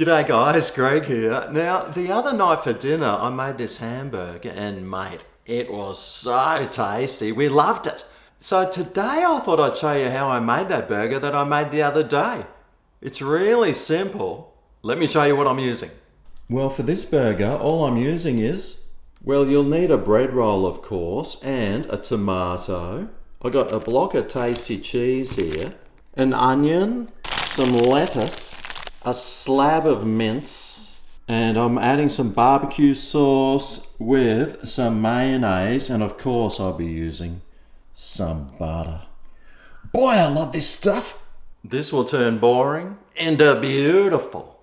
G'day guys, Greg here. Now, the other night for dinner, I made this hamburger and mate, it was so tasty. We loved it. So today I thought I'd show you how I made that burger that I made the other day. It's really simple. Let me show you what I'm using. Well, for this burger, all I'm using is, well, you'll need a bread roll, of course, and a tomato. I got a block of tasty cheese here, an onion, some lettuce, a slab of mince, and I'm adding some barbecue sauce with some mayonnaise, and of course I'll be using some butter. Boy, I love this stuff. This will turn boring into beautiful.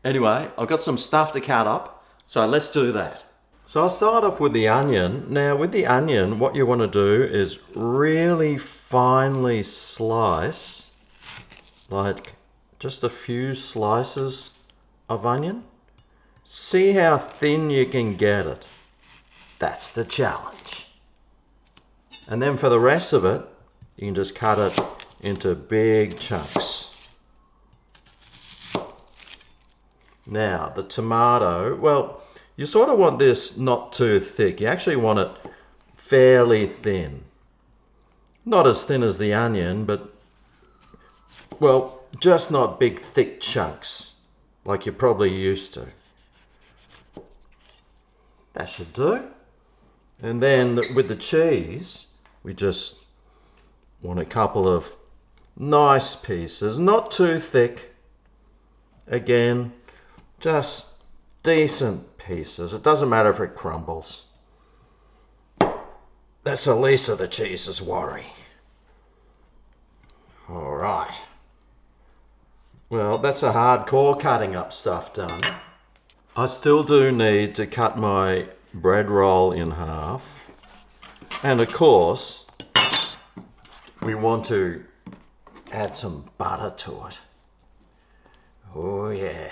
Anyway, I've got some stuff to cut up, so let's do that. So I'll start off with the onion. Now with the onion, what you want to do is really finely slice, like just a few slices of onion. See how thin you can get it. That's the challenge. And then for the rest of it, you can just cut it into big chunks. Now, the tomato, well, you sort of want this not too thick. You actually want it fairly thin. Not as thin as the onion, but well, just not big thick chunks like you're probably used to. That should do. And then with the cheese, we just want a couple of nice pieces, not too thick. Again, just decent pieces. It doesn't matter if it crumbles. That's the least of the cheese's worry. All right. Well, that's a hardcore cutting up stuff done. I still do need to cut my bread roll in half. And of course, we want to add some butter to it. Oh yeah.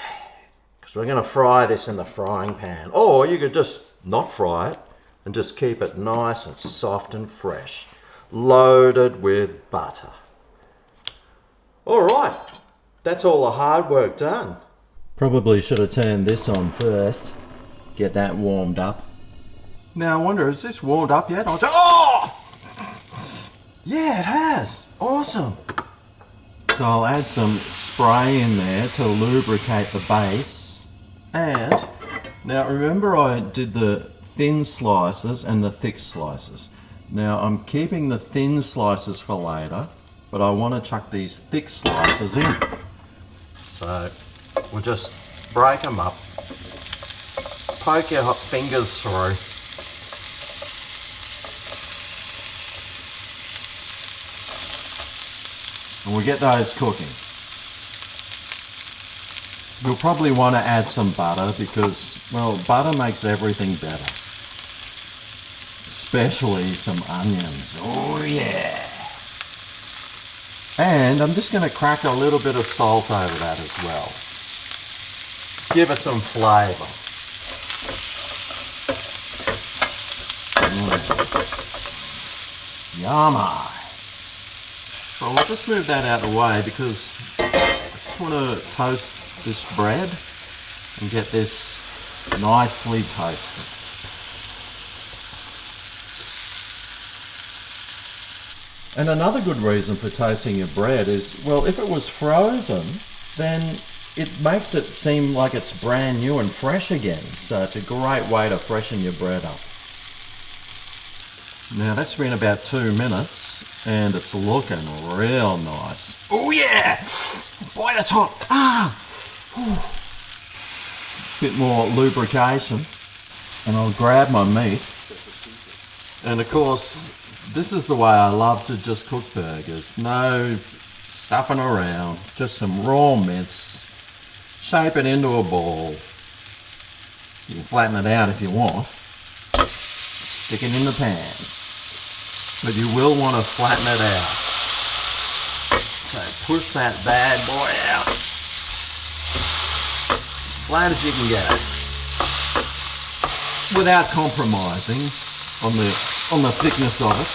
Because we're going to fry this in the frying pan. Or you could just not fry it and just keep it nice and soft and fresh. Loaded with butter. All right. That's all the hard work done. Probably should have turned this on first. Get that warmed up. Now I wonder, is this warmed up yet? Oh! Yeah, it has. Awesome. So I'll add some spray in there to lubricate the base. And now remember I did the thin slices and the thick slices. Now I'm keeping the thin slices for later, but I want to chuck these thick slices in. So we'll just break them up, poke your hot fingers through. And we'll get those cooking. You'll probably want to add some butter because, well, butter makes everything better. Especially some onions. Oh yeah! And I'm just going to crack a little bit of salt over that as well. Give it some flavour. Yummy. So we'll just move that out of the way because I just want to toast this bread and get this nicely toasted. And another good reason for toasting your bread is, well, if it was frozen, then it makes it seem like it's brand new and fresh again. So it's a great way to freshen your bread up. Now that's been about 2 minutes and it's looking real nice. Oh yeah! Boy, that's hot. Bit more lubrication. And I'll grab my meat. And of course, this is the way I love to just cook burgers. No stuffing around, just some raw mince. Shape it into a ball. You can flatten it out if you want. Stick it in the pan. But you will want to flatten it out. So push that bad boy out. As flat as you can get it. Without compromising on the thickness of it.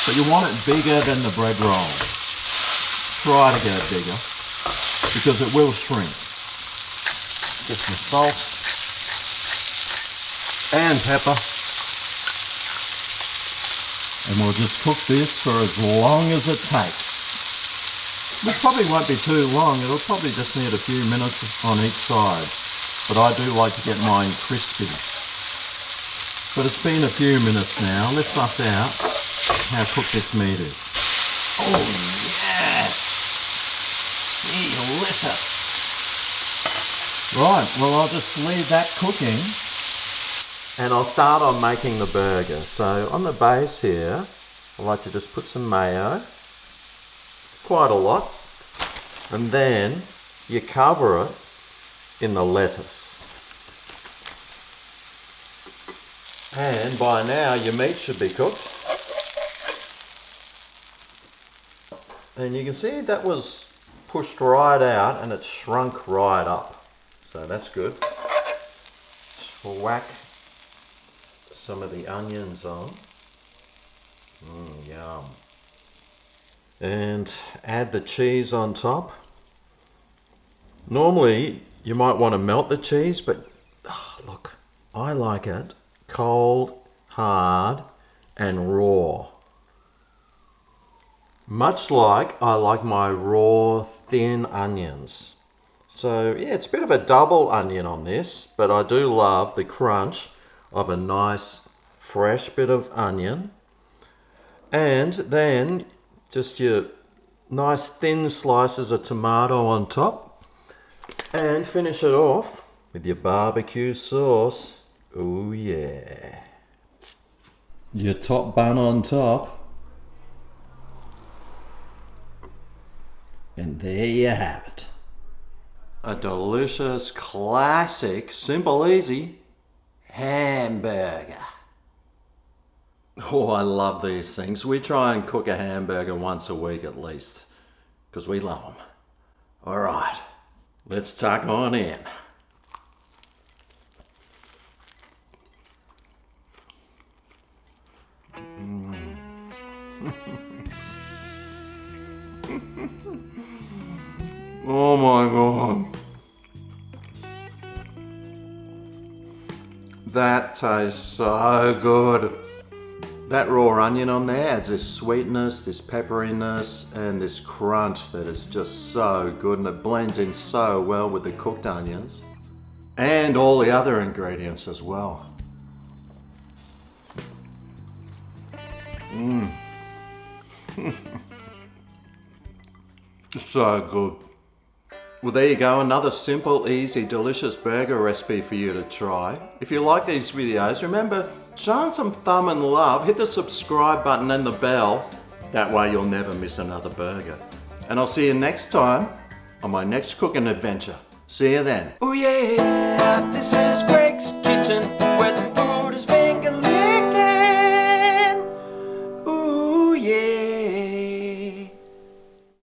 But you want it bigger than the bread roll. Try to get it bigger because it will shrink. Just some salt and pepper. And we'll just cook this for as long as it takes. Which probably won't be too long. It'll probably just need a few minutes on each side. But I do like to get mine crispy. But it's been a few minutes now. Let's suss out how cooked this meat is. Oh yes! Delicious! Right, well I'll just leave that cooking. And I'll start on making the burger. So on the base here, I like to just put some mayo, quite a lot, and then you cover it in the lettuce. And by now your meat should be cooked. And you can see that was pushed right out and it shrunk right up. So that's good. Whack some of the onions on. Yum. And add the cheese on top. Normally you might want to melt the cheese, but look, I like it cold, hard, and raw. Much like I like my raw, thin onions. So yeah, it's a bit of a double onion on this, but I do love the crunch of a nice fresh bit of onion, and then just your nice thin slices of tomato on top, and finish it off with your barbecue sauce. Oh yeah, your top bun on top, and there you have it, a delicious, classic, simple, easy hamburger. Oh, I love these things. We try and cook a hamburger once a week at least, because we love them. All right, let's tuck on in. Oh my God. That tastes so good. That raw onion on there adds this sweetness, this pepperiness, and this crunch that is just so good, and it blends in so well with the cooked onions and all the other ingredients as well. So good. Well, there you go, another simple, easy, delicious burger recipe for you to try. If you like these videos, remember, show them some thumb and love, hit the subscribe button and the bell. That way you'll never miss another burger. And I'll see you next time on my next cooking adventure. See you then. Oh yeah, this is Greg's Kitchen, where